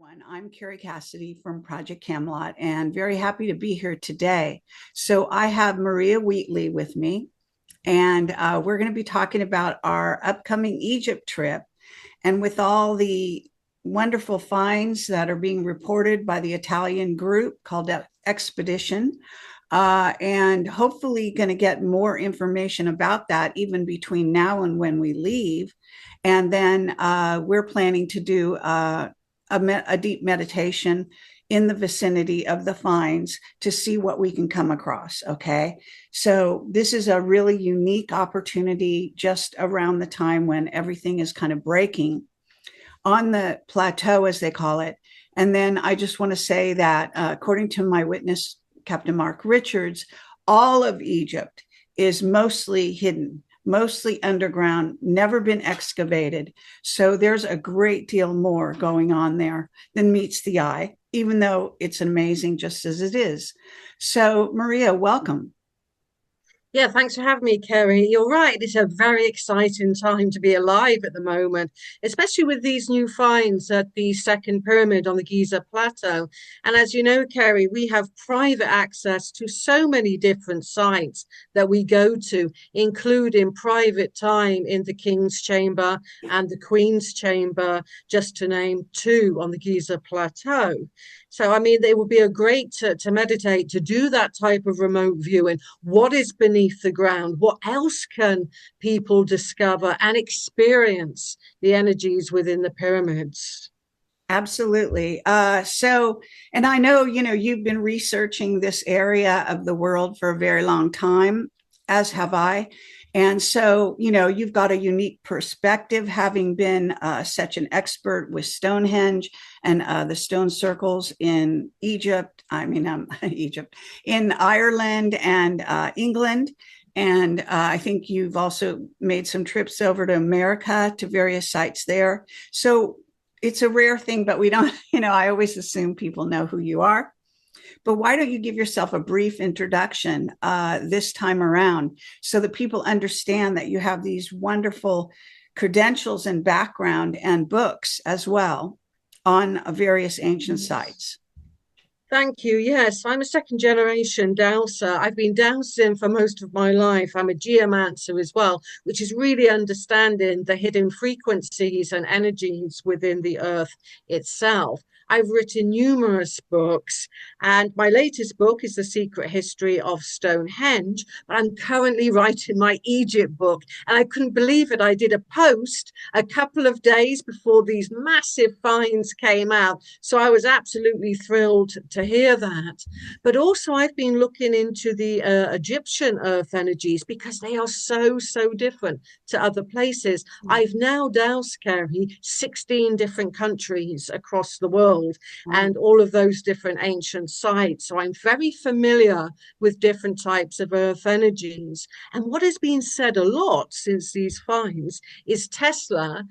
everyone. I'm Carrie Cassidy from Project Camelot and very happy to be here today. So I have Maria Wheatley with me, and we're going to be talking about our upcoming Egypt trip. And with all the wonderful finds that are being reported by the Italian group called Expedition, and hopefully going to get more information about that even between now and when we leave. And then we're planning to do a deep meditation in the vicinity of the finds to see what we can come across. Okay. So this is a really unique opportunity just around the time when everything is kind of breaking on the plateau, as they call it. And then I just want to say that according to my witness, Captain Mark Richards, all of Egypt is mostly hidden, mostly underground, never been excavated. So there's a great deal more going on there than meets the eye, even though it's amazing just as it is. So, Maria, welcome. Yeah, thanks for having me, Kerry. You're right. It's a very exciting time to be alive at the moment, especially with these new finds at the second pyramid on the Giza Plateau. And as you know, Kerry, we have private access to so many different sites that we go to, including private time in the King's Chamber and the Queen's Chamber, just to name two on the Giza Plateau. So, I mean, it would be a great to meditate, to do that type of remote viewing. What is beneath the ground? What else can people discover and experience the energies within the pyramids? Absolutely. And I know, you've been researching this area of the world for a very long time, as have I. And so, you've got a unique perspective, having been such an expert with Stonehenge and the stone circles in Egypt, Egypt, in Ireland and England. And I think you've also made some trips over to America to various sites there. So it's a rare thing, but we don't, I always assume people know who you are. But why don't you give yourself a brief introduction this time around so that people understand that you have these wonderful credentials and background and books as well on various ancient sites? Thank you. Yes, I'm a second generation dowser. I've been dowsing for most of my life. I'm a geomancer as well, which is really understanding the hidden frequencies and energies within the earth itself. I've written numerous books, and my latest book is The Secret History of Stonehenge. But I'm currently writing my Egypt book, and I couldn't believe it. I did a post a couple of days before these massive finds came out. So I was absolutely thrilled to hear that. But also, I've been looking into the Egyptian earth energies because they are so, so different to other places. I've now doused, Kerry, 16 different countries across the world and all of those different ancient sites. So I'm very familiar with different types of earth energies. And what has been said a lot since these finds is Tesla,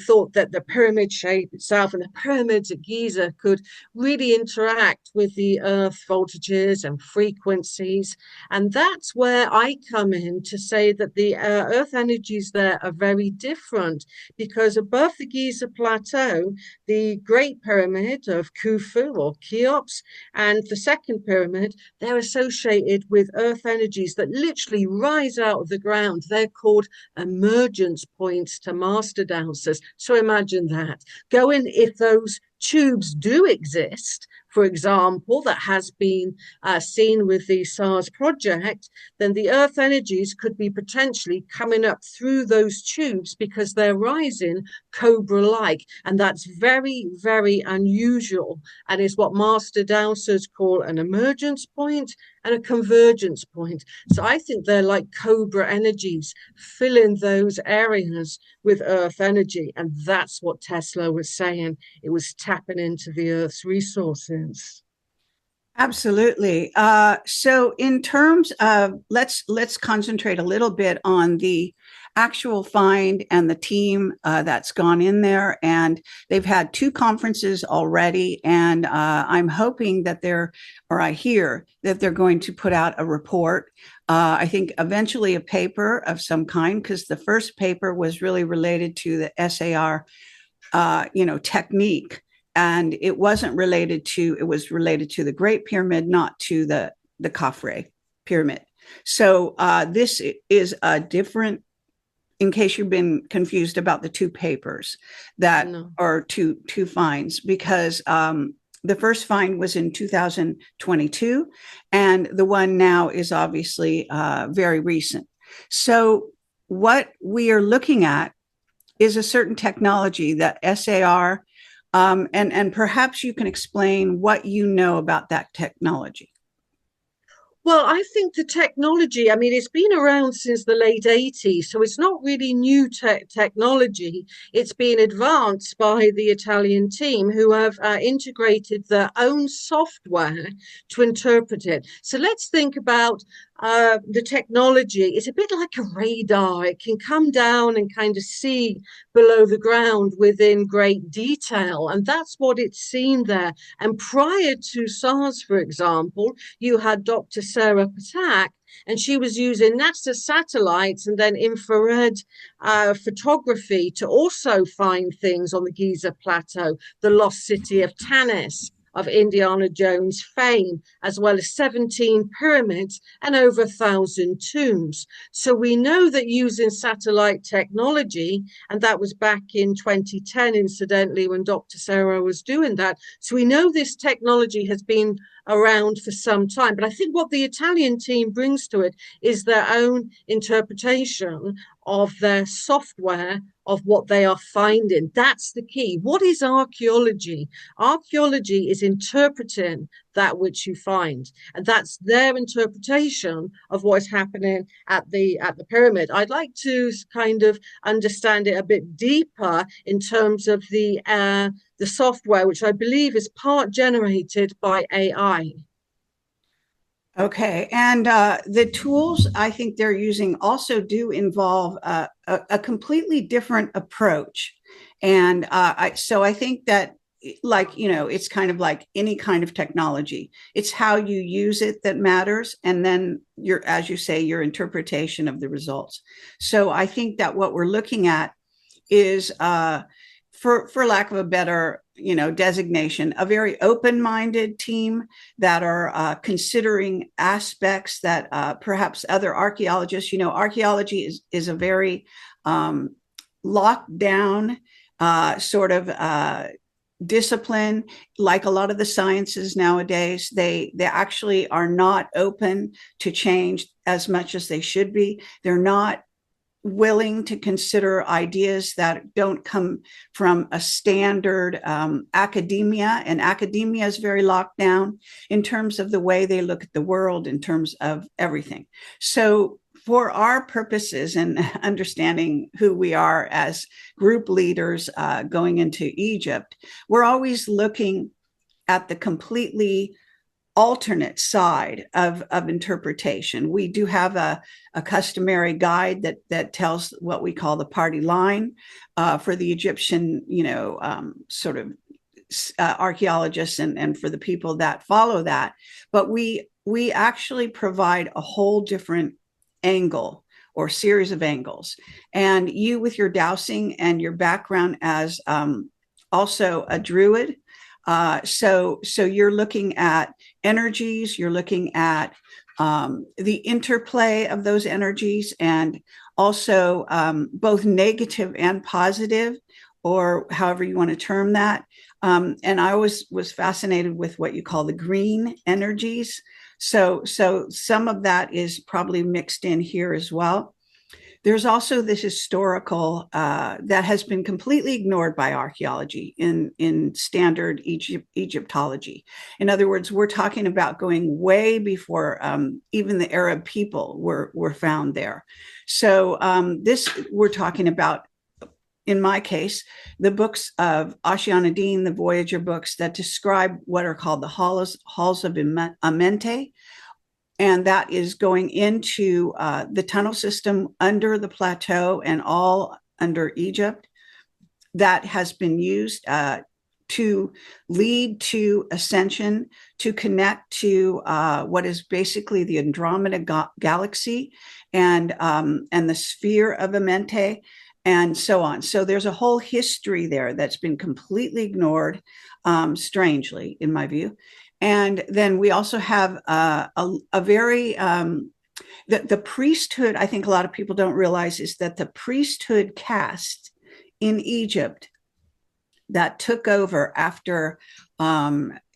thought that the pyramid shape itself and the pyramids at Giza could really interact with the earth voltages and frequencies. And that's where I come in to say that the earth energies there are very different because above the Giza plateau, the Great Pyramid of Khufu or Cheops and the second pyramid, they're associated with earth energies that literally rise out of the ground. They're called emergence points to master dowsers. So imagine that. Go in if those tubes do exist, for example, that has been seen with the SARS project, then the Earth energies could be potentially coming up through those tubes because they're rising cobra-like. And that's very, very unusual and is what master dowsers call an emergence point and a convergence point. So I think they're like cobra energies filling those areas with Earth energy. And that's what Tesla was saying. It was tapping into the Earth's resources. Absolutely. So, in terms of let's concentrate a little bit on the actual find and the team that's gone in there, and they've had two conferences already, and I'm hoping that or I hear that they're going to put out a report. I think eventually a paper of some kind, because the first paper was really related to the SAR, technique and it wasn't related to, it was related to the Great Pyramid, not to the Khafre pyramid. So this is a different, in case you've been confused about the two papers that No. are two finds, because the first find was in 2022, and the one now is obviously very recent. So what we are looking at is a certain technology that SAR, and perhaps you can explain what you know about that technology. Well, I think the technology, I mean, it's been around since the late 80s, so it's not really new technology. It's been advanced by the Italian team who have integrated their own software to interpret it. So let's think about the technology. It's a bit like a radar. It can come down and kind of see below the ground within great detail, and that's what it's seen there. And prior to SARS, for example, you had Dr. Sarah Patak, and she was using NASA satellites and then infrared photography to also find things on the Giza Plateau, the lost city of Tanis, of Indiana Jones fame, as well as 17 pyramids and over 1,000 tombs. So we know that using satellite technology, and that was back in 2010, incidentally, when Dr. Sarah was doing that. So we know this technology has been around for some time. But I think what the Italian team brings to it is their own interpretation of their software, of what they are finding. That's the key. What is archaeology? Archaeology is interpreting that which you find, and that's their interpretation of what's happening at the pyramid. I'd like to kind of understand it a bit deeper in terms of the software, which I believe is part generated by AI. Okay, and the tools I think they're using also do involve a completely different approach, and so I think that, like, you know, it's kind of like any kind of technology. It's how you use it that matters, and then your, as you say, your interpretation of the results. So I think that what we're looking at is, for lack of a better, you know, designation, a very open-minded team that are considering aspects that perhaps other archaeologists, you know, archaeology is a very locked down sort of discipline. Like a lot of the sciences nowadays, they actually are not open to change as much as they should be. They're not willing to consider ideas that don't come from a standard academia, and academia is very locked down in terms of the way they look at the world, in terms of everything. So for our purposes and understanding who we are as group leaders going into Egypt, we're always looking at the completely alternate side of interpretation. We do have a customary guide that tells what we call the party line for the Egyptian, you know, sort of archaeologists and for the people that follow that. But we actually provide a whole different angle or series of angles. And you, with your dowsing and your background as also a druid, so you're looking at energies, you're looking at the interplay of those energies, and also both negative and positive, or however you want to term that. And I always was fascinated with what you call the green energies. So some of that is probably mixed in here as well. There's also this historical that has been completely ignored by archaeology in standard Egyptology. In other words, we're talking about going way before even the Arab people were found there. So this, we're talking about, in my case, the books of Ash'anuddin, the Voyager books that describe what are called the halls of Amenti. And that is going into the tunnel system under the plateau and all under Egypt, that has been used to lead to ascension, to connect to what is basically the Andromeda galaxy and the sphere of Amenti. and so on. So there's a whole history there that's been completely ignored, strangely, in my view. And then we also have a very the priesthood. I think a lot of people don't realize is that the priesthood caste in Egypt that took over after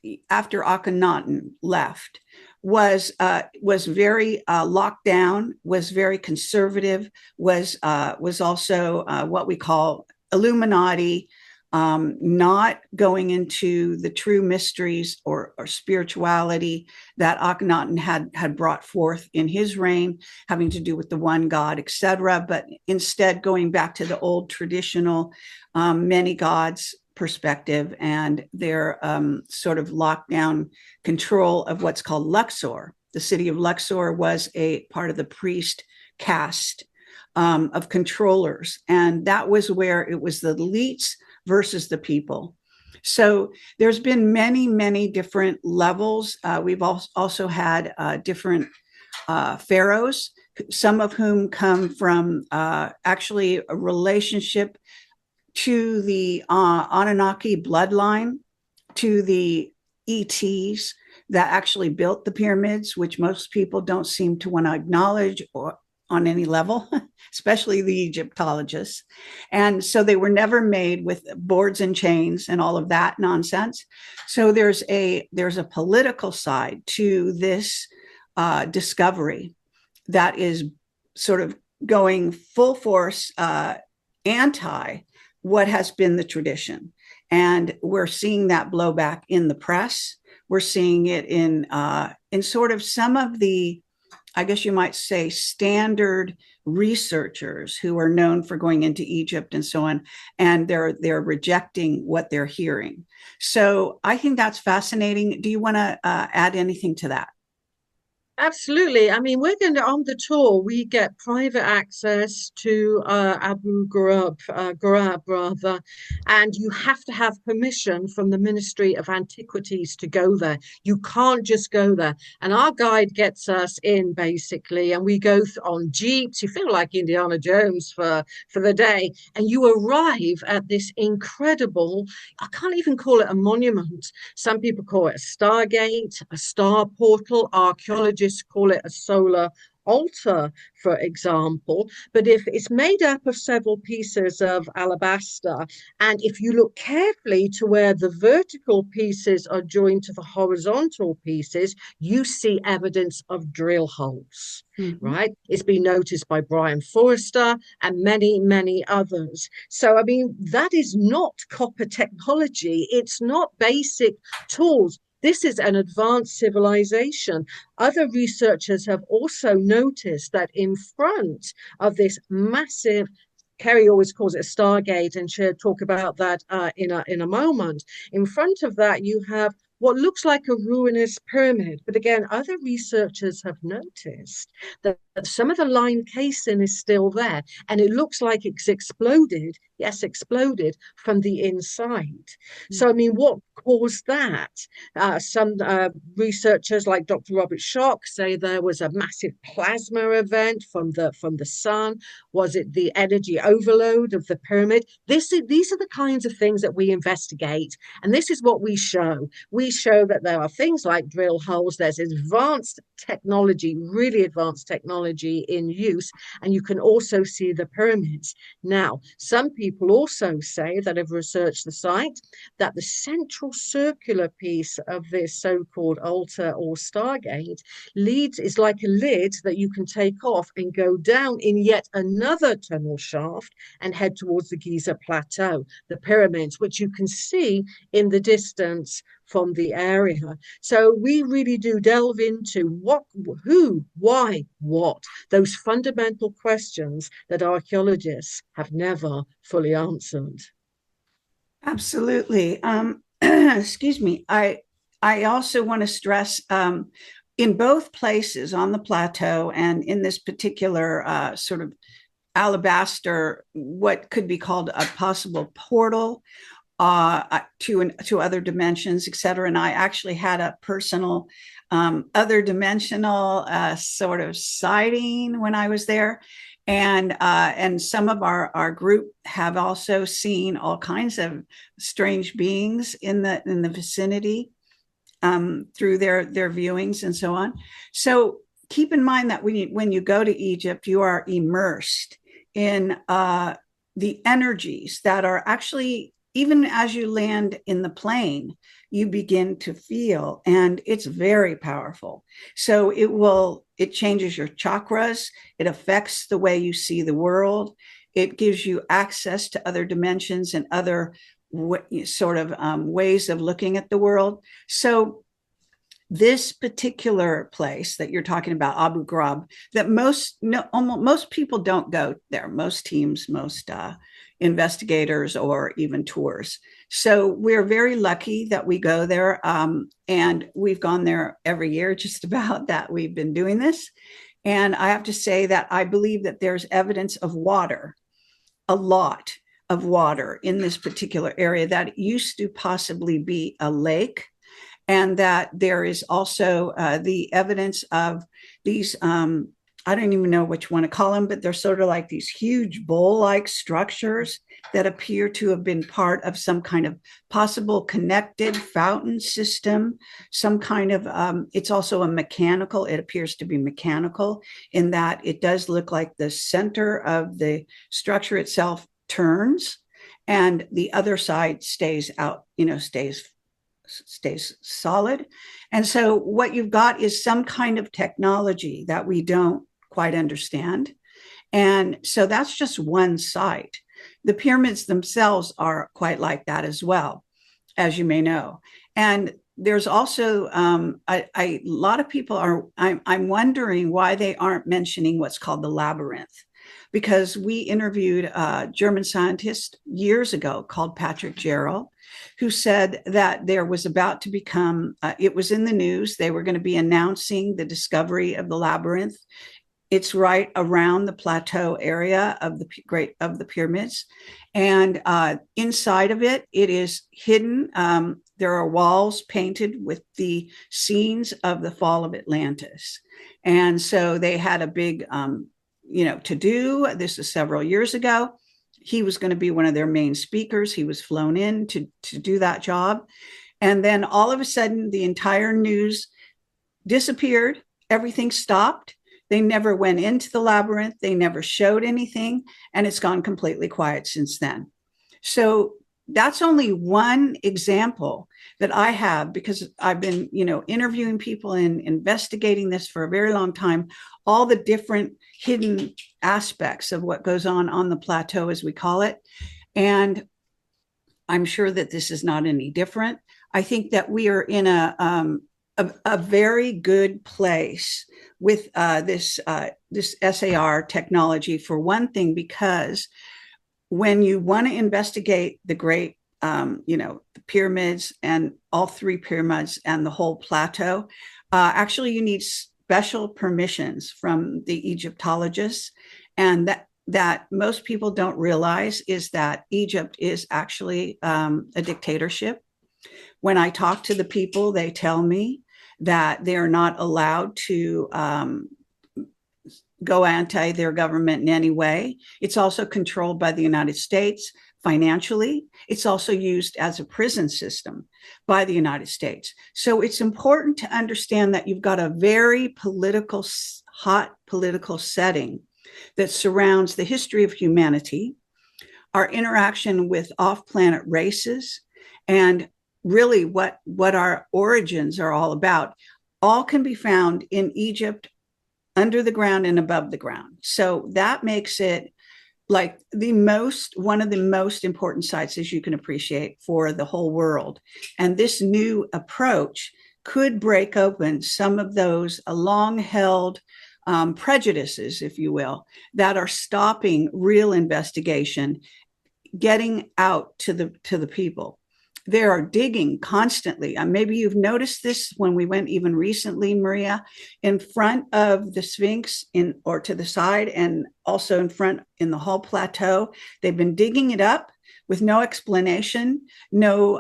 Akhenaten left was very locked down, was very conservative, was also what we call Illuminati, not going into the true mysteries or spirituality that Akhenaten had brought forth in his reign, having to do with the one God, etc. But instead going back to the old traditional many gods perspective and their sort of lockdown control of what's called Luxor. The city of Luxor was a part of the priest caste of controllers, and that was where it was the elites versus the people. So there's been many, many different levels. We've also had different pharaohs, some of whom come from actually a relationship to the Anunnaki bloodline, to the ETs that actually built the pyramids, which most people don't seem to want to acknowledge or on any level, especially the Egyptologists. And so they were never made with boards and chains and all of that nonsense. So there's a political side to this discovery that is sort of going full force anti what has been the tradition. And we're seeing that blowback in the press. We're seeing it in sort of some of the, I guess you might say, standard researchers who are known for going into Egypt and so on, and they're rejecting what they're hearing. So I think that's fascinating. Do you want to add anything to that? Absolutely. I mean, we're going to, on the tour, we get private access to Abu Ghraib rather, and you have to have permission from the Ministry of Antiquities to go there. You can't just go there. And our guide gets us in basically, and we go on jeeps. You feel like Indiana Jones for the day, and you arrive at this incredible, I can't even call it a monument. Some people call it a stargate, a star portal. Archaeologists call it a solar altar, for example. But if it's made up of several pieces of alabaster, and if you look carefully to where the vertical pieces are joined to the horizontal pieces, you see evidence of drill holes. Mm-hmm. Right? It's been noticed by Brian Forrester and many, many others. So, I mean, that is not copper technology. It's not basic tools. This is an advanced civilization. Other researchers have also noticed that in front of this massive, Kerry always calls it a stargate, and she'll talk about that in a moment. In front of that, you have what looks like a ruinous pyramid. But again, other researchers have noticed that some of the lime casing is still there, and it looks like it's exploded. Yes, exploded from the inside. So, I mean, what caused that? Some researchers, like Dr. Robert Schoch, say there was a massive plasma event from the sun. Was it the energy overload of the pyramid? These are the kinds of things that we investigate, and this is what we show. We show that there are things like drill holes. There's advanced technology, really advanced technology in use, and you can also see the pyramids. Now, some people also say that have researched the site that the central circular piece of this so-called altar or stargate is like a lid that you can take off and go down in yet another tunnel shaft and head towards the Giza Plateau, the pyramids, which you can see in the distance from the area. So we really do delve into what, who, why, what, those fundamental questions that archaeologists have never fully answered. Absolutely. Excuse me. I also want to stress in both places on the plateau and in this particular sort of alabaster, what could be called a possible portal to other dimensions, et cetera. And I actually had a personal other dimensional sort of sighting when I was there. And some of our group have also seen all kinds of strange beings in the vicinity through their viewings and so on. So keep in mind that when you go to Egypt, you are immersed in the energies that are actually, even as you land in the plane, you begin to feel, and it's very powerful. So it changes your chakras, it affects the way you see the world, it gives you access to other dimensions and other sort of ways of looking at the world. So this particular place that you're talking about, Abu Ghraib, that most people don't go there. Most teams, most investigators, or even tours. So we're very lucky that we go there, and we've gone there every year, just about, that we've been doing this. And I have to say that I believe that there's evidence of water, a lot of water in this particular area that used to possibly be a lake, and that there is also the evidence of these, I don't even know which one to call them, but they're sort of like these huge bowl-like structures that appear to have been part of some kind of possible connected fountain system, some kind of, it's also it appears to be mechanical, in that it does look like the center of the structure itself turns and the other side stays out, stays solid. And so what you've got is some kind of technology that we don't quite understand. And so that's just one site. The pyramids themselves are quite like that as well, as you may know. And there's also a lot of people I'm wondering why they aren't mentioning what's called the labyrinth, because we interviewed a German scientist years ago called Patrick Jarrell, who said that there was about to become, it was in the news, they were going to be announcing the discovery of the labyrinth. It's right around the plateau area of the pyramids, and inside of it, it is hidden. There are walls painted with the scenes of the fall of Atlantis, and so they had a big, to do. This is several years ago. He was going to be one of their main speakers. He was flown in to do that job, and then all of a sudden, the entire news disappeared. Everything stopped. They never went into the labyrinth. They never showed anything. And it's gone completely quiet since then. So that's only one example that I have, because I've been, interviewing people and investigating this for a very long time, all the different hidden aspects of what goes on the plateau, as we call it. And I'm sure that this is not any different. I think that we are in a very good place with this SAR technology, for one thing, because when you want to investigate the great, the pyramids and all three pyramids and the whole plateau, actually you need special permissions from the Egyptologists, and that most people don't realize is that Egypt is actually a dictatorship. When I talk to the people, they tell me that they're not allowed to go anti their government in any way. It's also controlled by the United States financially. It's also used as a prison system by the United States. So it's important to understand that you've got a very hot political setting that surrounds the history of humanity, our interaction with off-planet races, and really what our origins are all about. All can be found in Egypt, under the ground and above the ground. So that makes it like one of the most important sites, as you can appreciate, for the whole world. And this new approach could break open some of those long-held prejudices, if you will, that are stopping real investigation getting out to the people. They are digging constantly. Maybe you've noticed this when we went even recently, Maria, in front of the Sphinx or to the side, and also in front in the whole plateau. They've been digging it up with no explanation, no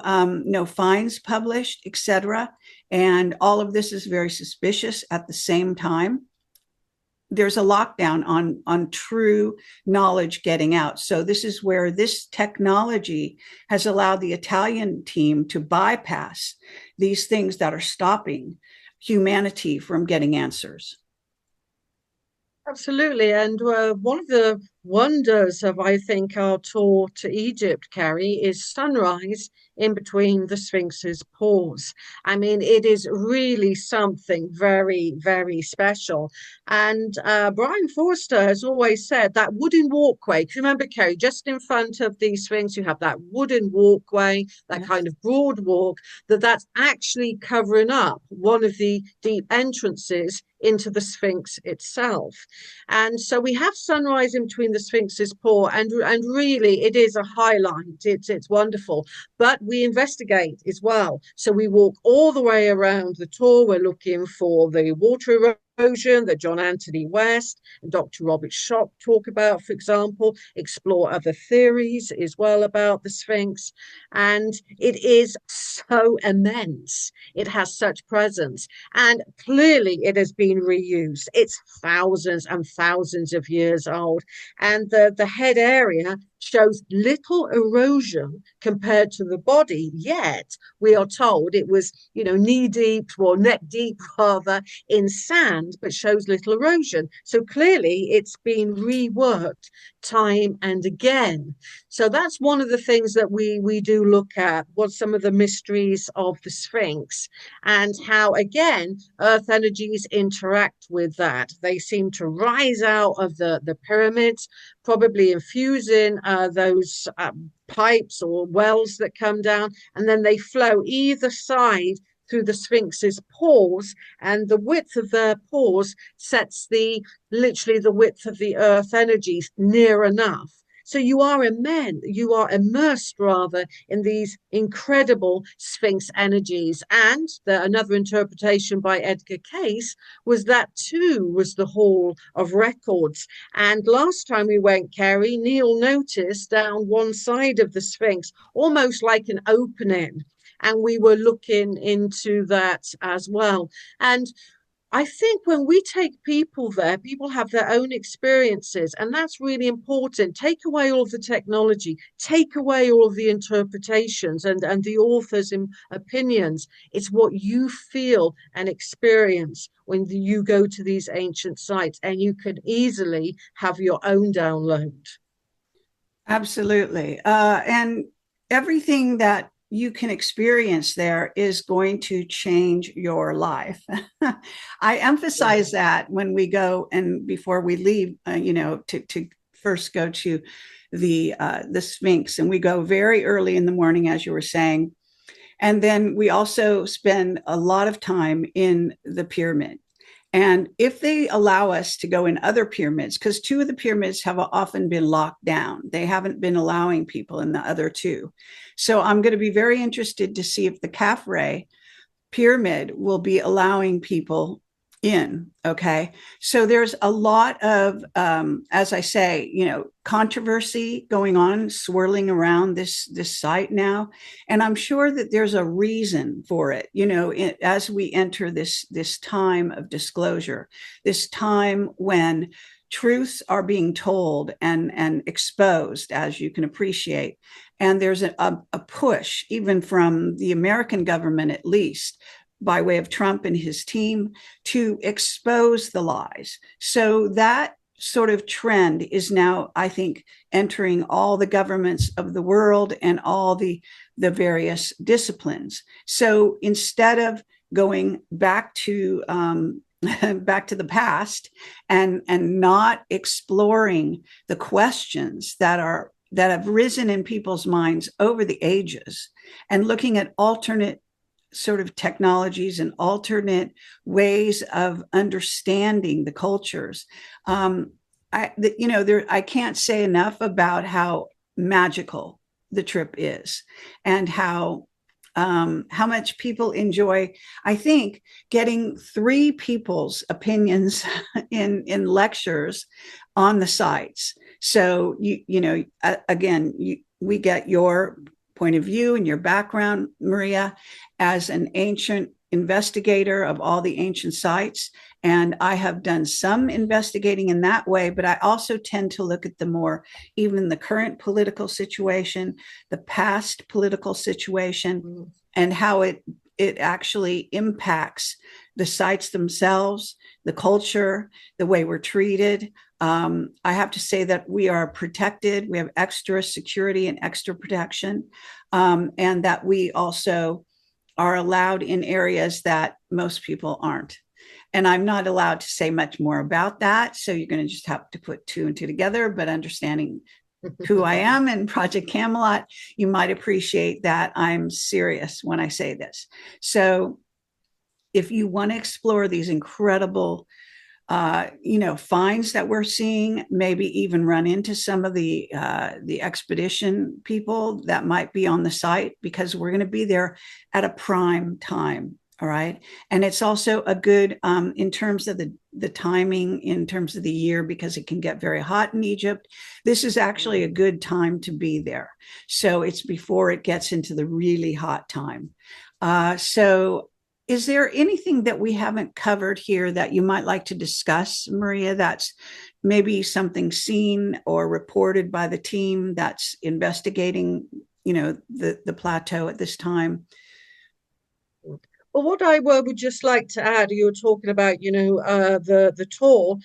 finds published, etc. And all of this is very suspicious. At the same time, there's a lockdown on true knowledge getting out. So this is where this technology has allowed the Italian team to bypass these things that are stopping humanity from getting answers. Absolutely. And one of the wonders of, I think, our tour to Egypt, Carrie, is sunrise in between the Sphinx's paws. I mean, it is really something very, very special. And Brian Forster has always said that wooden walkway, 'cause remember, Carrie, just in front of the Sphinx, you have that wooden walkway, that Yes. kind of broad walk, that's actually covering up one of the deep entrances into the Sphinx itself. And so we have sunrise in between the Sphinx's paw, and really it is a highlight. It's wonderful. But we investigate as well. So we walk all the way around the tour. We're looking for the water erosion that John Anthony West and Dr. Robert Schoch talk about, for example, explore other theories as well about the Sphinx. And it is so immense. It has such presence. And clearly it has been reused. It's thousands and thousands of years old. And the head area shows little erosion compared to the body, yet we are told it was, knee deep or neck deep rather in sand, but shows little erosion. So clearly it's been reworked time and again. So that's one of the things that we do look at, what some of the mysteries of the Sphinx and how, again, earth energies interact with that. They seem to rise out of the pyramids, probably infusing those pipes or wells that come down, and then they flow either side through the Sphinx's paws, and the width of their paws sets literally the width of the earth energies near enough. So you are immersed rather in these incredible Sphinx energies. And another interpretation by Edgar Cayce was that too was the Hall of Records. And last time we went, Carrie, Neil noticed down one side of the Sphinx, almost like an opening. And we were looking into that as well. And I think when we take people there, people have their own experiences, and that's really important. Take away all of the technology, take away all of the interpretations and the author's opinions. It's what you feel and experience when you go to these ancient sites, and you can easily have your own download. Absolutely. And everything that you can experience there is going to change your life. I emphasize that when we go and before we leave, to first go to the Sphinx, and we go very early in the morning, as you were saying, and then we also spend a lot of time in the pyramid. And if they allow us to go in other pyramids, because two of the pyramids have often been locked down, they haven't been allowing people in the other two. So I'm going to be very interested to see if the Khafre pyramid will be allowing people in. Okay. So there's a lot of, as I say, controversy going on, swirling around this site now. And I'm sure that there's a reason for it, as we enter this time of disclosure, this time when truths are being told and exposed, as you can appreciate. And there's a push, even from the American government, at least, by way of Trump and his team, to expose the lies. So that sort of trend is now, I think, entering all the governments of the world and all the various disciplines. So instead of going back to the past and not exploring the questions that have risen in people's minds over the ages, and looking at alternate sort of technologies and alternate ways of understanding the cultures. I can't say enough about how magical the trip is, and how much people enjoy, I think, getting three people's opinions in lectures on the sites. So we get your point of view and your background, Maria, as an ancient investigator of all the ancient sites, and I have done some investigating in that way, but I also tend to look at the more, even the current political situation, the past political situation, and how it actually impacts the sites themselves, the culture, the way we're treated. I have to say that we are protected. We have extra security and extra protection, and that we also are allowed in areas that most people aren't. And I'm not allowed to say much more about that. So you're going to just have to put two and two together, but understanding who I am and Project Camelot, you might appreciate that I'm serious when I say this. So if you want to explore these incredible finds that we're seeing, maybe even run into some of the expedition people that might be on the site, because we're going to be there at a prime time. All right. And it's also a good in terms of the timing, in terms of the year, because it can get very hot in Egypt. This is actually a good time to be there. So it's before it gets into the really hot time. So is there anything that we haven't covered here that you might like to discuss, Maria, that's maybe something seen or reported by the team that's investigating, the plateau at this time? Well, what I would just like to add, you were talking about, the tour.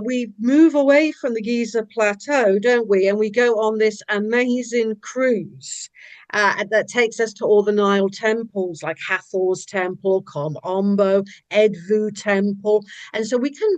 We move away from the Giza Plateau, don't we? And we go on this amazing cruise that takes us to all the Nile temples, like Hathor's Temple, Kom Ombo, Edfu Temple. And so we can,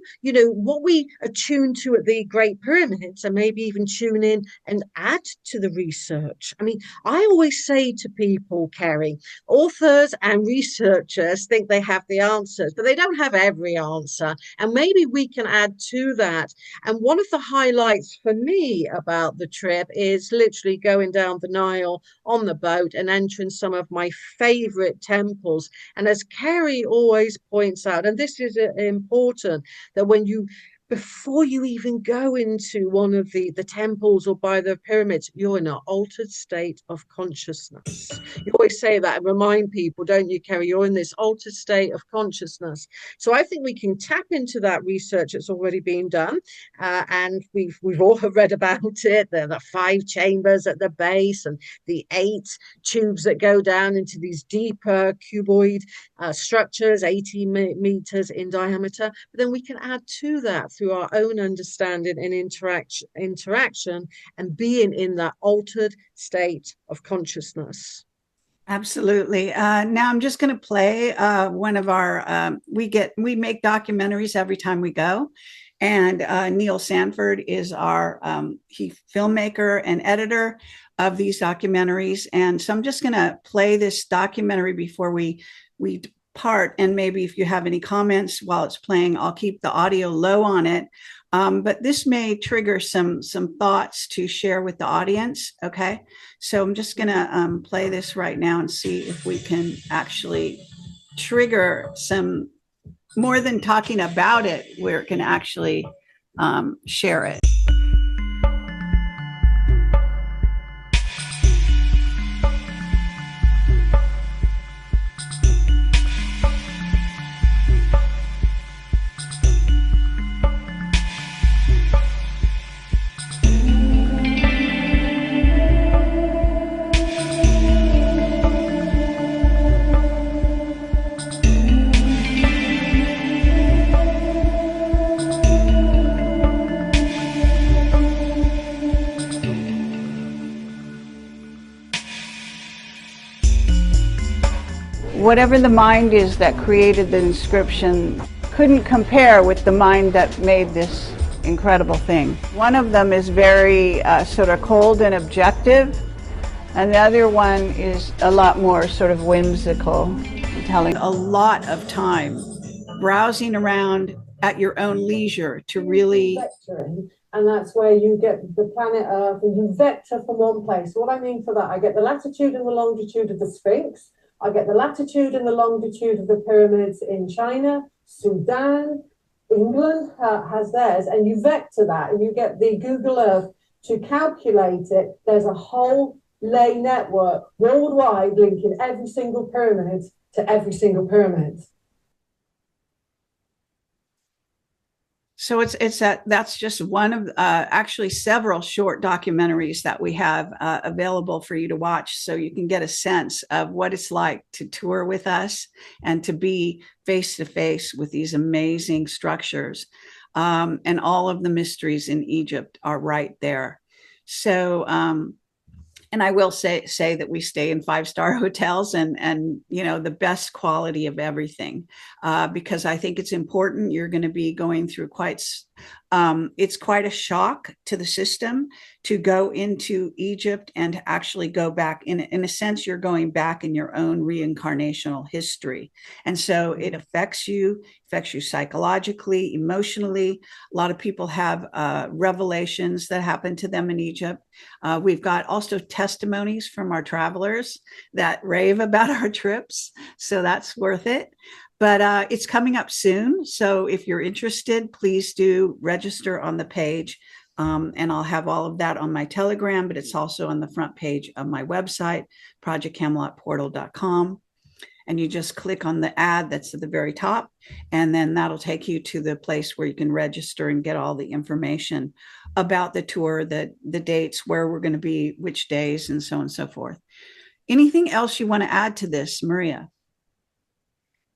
what we attune to at the Great Pyramids, and maybe even tune in and add to the research. I mean, I always say to people, Kerry, authors and researchers think they have the answers, but they don't have every answer. And maybe we can add to that. And one of the highlights for me about the trip is literally going down the Nile on the boat and entering some of my favorite temples. And as Kerry always points out, and this is important, that before you even go into one of the temples or by the pyramids, you're in an altered state of consciousness. You always say that and remind people, don't you, Kerry? You're in this altered state of consciousness. So I think we can tap into that research that's already been done. And we've all read about it. There are the 5 chambers at the base and the 8 tubes that go down into these deeper cuboid structures, 80 meters in diameter. But then we can add to that through our own understanding and interaction and being in that altered state of consciousness. Absolutely. Now I'm just going to play one of our, we make documentaries every time we go. And Neil Sanford is our filmmaker and editor of these documentaries. And so I'm just going to play this documentary before we part, and maybe if you have any comments while it's playing, I'll keep the audio low on it, but this may trigger some thoughts to share with the audience. Okay, so I'm just gonna play this right now and see if we can actually trigger some more than talking about it, where it can actually share it. Whatever the mind is that created the inscription couldn't compare with the mind that made this incredible thing. One of them is very sort of cold and objective, and the other one is a lot more sort of whimsical, telling a lot of time browsing around at your own leisure to really... And that's where you get the planet Earth and you vector from one place. What I mean for that, I get the latitude and the longitude of the Sphinx. I get the latitude and the longitude of the pyramids in China, Sudan, England has theirs, and you vector that and you get the Google Earth to calculate it. There's a whole lay network worldwide linking every single pyramid to every single pyramid. So that's just one of actually several short documentaries that we have available for you to watch, so you can get a sense of what it's like to tour with us and to be face to face with these amazing structures, and all of the mysteries in Egypt are right there. So and I will say that we stay in 5-star hotels and the best quality of everything, because I think it's important. You're going to be going through it's quite a shock to the system to go into Egypt and to actually go back. In a sense, you're going back in your own reincarnational history, and so it affects you psychologically, emotionally. A lot of people have revelations that happen to them in Egypt. We've got also testimonies from our travelers that rave about our trips, so that's worth it. But it's coming up soon. So if you're interested, please do register on the page. And I'll have all of that on my Telegram, but it's also on the front page of my website, projectcamelotportal.com. And you just click on the ad that's at the very top, and then that'll take you to the place where you can register and get all the information about the tour, the dates, where we're going to be, which days, and so on and so forth. Anything else you want to add to this, Maria?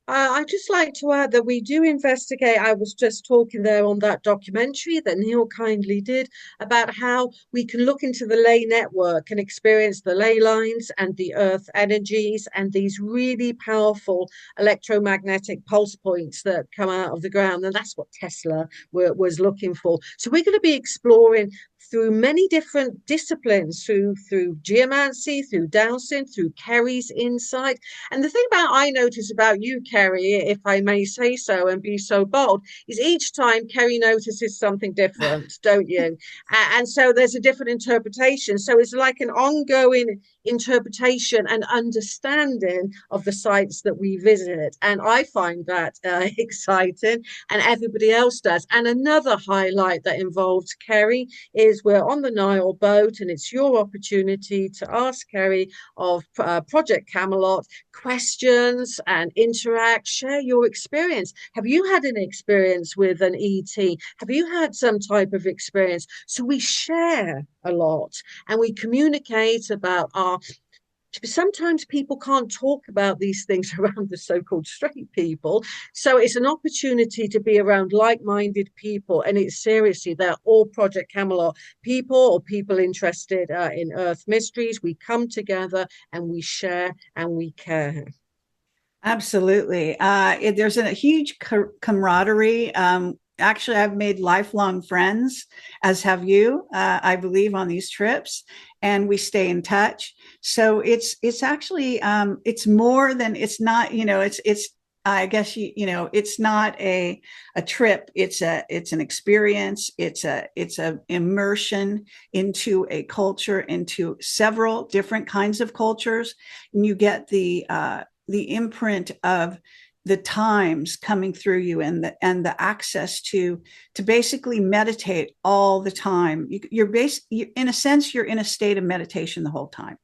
I'd just like to add that we do investigate. I was just talking there on that documentary that Neil kindly did about how we can look into the ley network and experience the ley lines and the earth energies and these really powerful electromagnetic pulse points that come out of the ground. And that's what Tesla was looking for. So we're going to be exploring through many different disciplines, through geomancy, through dowsing, through Kerry's insight. And the thing I notice about you, Kerry, if I may say so and be so bold, is each time Kerry notices something different, don't you? And so there's a different interpretation. So it's like an ongoing interpretation and understanding of the sites that we visit. And I find that exciting, and everybody else does. And another highlight that involved Kerry is we're on the Nile boat, and it's your opportunity to ask Kerry of Project Camelot questions and interact, share your experience. Have you had an experience with an ET? Have you had some type of experience? So we share a lot and we communicate about our. Sometimes people can't talk about these things around the so-called straight people. So it's an opportunity to be around like-minded people. And it's seriously, they're all Project Camelot people or people interested in Earth mysteries. We come together and we share and we care. Absolutely. There's a huge camaraderie. Actually, I've made lifelong friends, as have you, I believe, on these trips, and we stay in touch. So it's actually it's more than, it's not, it's I guess it's not a trip. It's an experience. It's a immersion into a culture, into several different kinds of cultures, and you get the imprint of the times coming through you, and the access to basically meditate all the time. You're in a sense, you're in a state of meditation the whole time.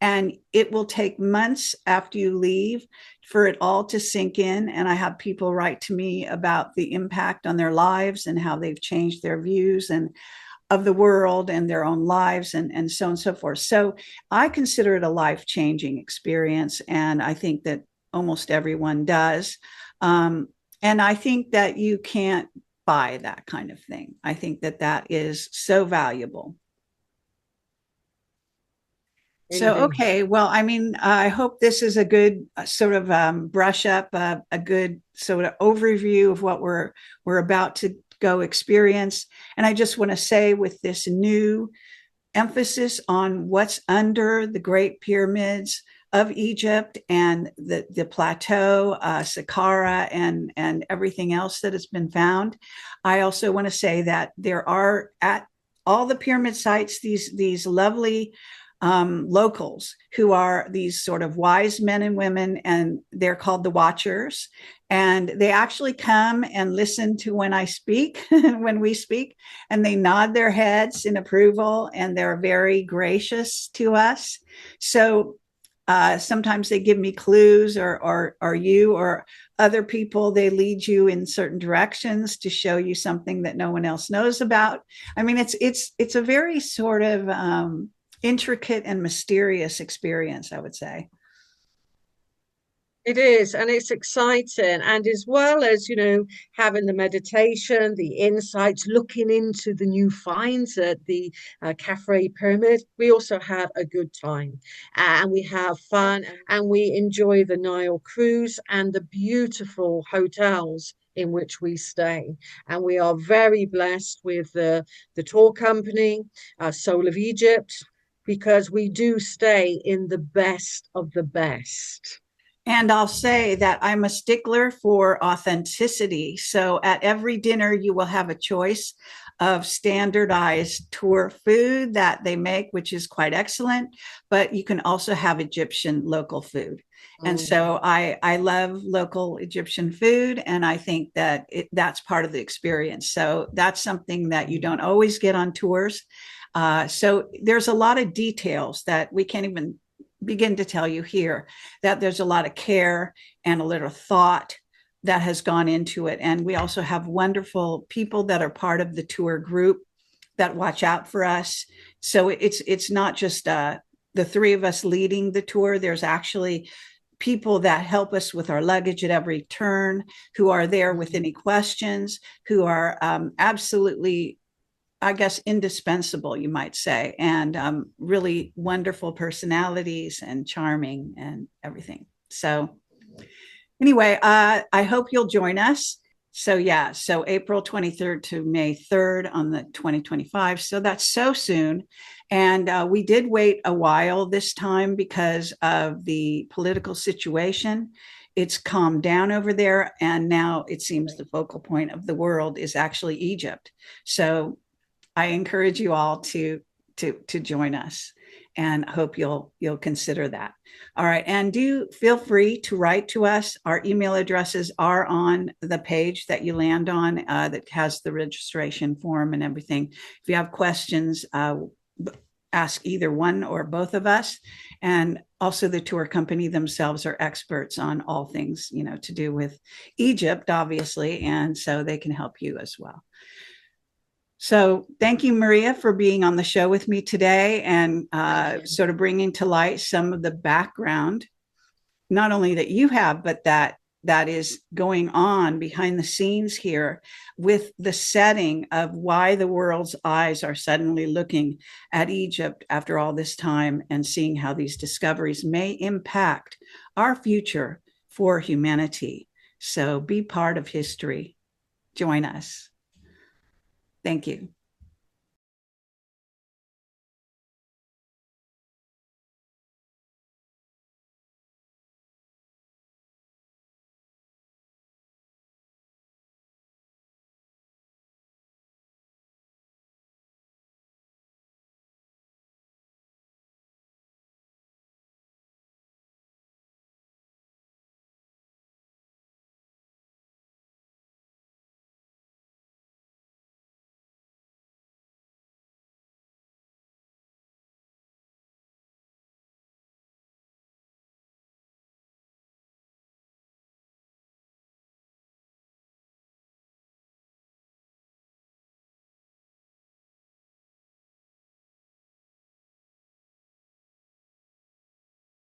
And it will take months after you leave for it all to sink in. And I have people write to me about the impact on their lives and how they've changed their views and of the world and their own lives, and so on and so forth. So I consider it a life-changing experience. And I think that almost everyone does. And I think that you can't buy that kind of thing. I think that is so valuable. So, okay. Well, I mean, I hope this is a good sort of brush up, a good sort of overview of what we're about to go experience. And I just want to say, with this new emphasis on what's under the Great Pyramids of Egypt and the plateau, Saqqara, and everything else that has been found, I also want to say that there are at all the pyramid sites these lovely locals who are these sort of wise men and women, and they're called the Watchers. And they actually come and listen to when I speak, when we speak, and they nod their heads in approval, and they're very gracious to us. So Sometimes they give me clues, or you or other people, they lead you in certain directions to show you something that no one else knows about. I mean, it's a very sort of intricate and mysterious experience, I would say. It is, and it's exciting. And as well as, having the meditation, the insights, looking into the new finds at the Caffrey Pyramid, we also have a good time. And we have fun and we enjoy the Nile cruise and the beautiful hotels in which we stay. And we are very blessed with the tour company, Soul of Egypt, because we do stay in the best of the best. And I'll say that I'm a stickler for authenticity. So at every dinner, you will have a choice of standardized tour food that they make, which is quite excellent. But you can also have Egyptian local food. And so I love local Egyptian food, and I think that that's part of the experience. So that's something that you don't always get on tours. So there's a lot of details that we can't even begin to tell you here, that there's a lot of care and a little thought that has gone into it. And we also have wonderful people that are part of the tour group that watch out for us. So it's not just the three of us leading the tour. There's actually people that help us with our luggage at every turn, who are there with any questions, who are absolutely, I guess, indispensable, you might say, and really wonderful personalities and charming and everything. So anyway, I hope you'll join us. So yeah, so April 23rd to May 3rd on the 2025. So that's so soon. And we did wait a while this time because of the political situation. It's calmed down over there. And now it seems the focal point of the world is actually Egypt. So I encourage you all to join us, and hope you'll consider that. All right, and do feel free to write to us. Our email addresses are on the page that you land on that has the registration form and everything. If you have questions, ask either one or both of us. And also the tour company themselves are experts on all things, to do with Egypt, obviously, and so they can help you as well. So thank you, Maria, for being on the show with me today and sort of bringing to light some of the background, not only that you have, but that is going on behind the scenes here with the setting of why the world's eyes are suddenly looking at Egypt after all this time and seeing how these discoveries may impact our future for humanity. So be part of history. Join us. Thank you.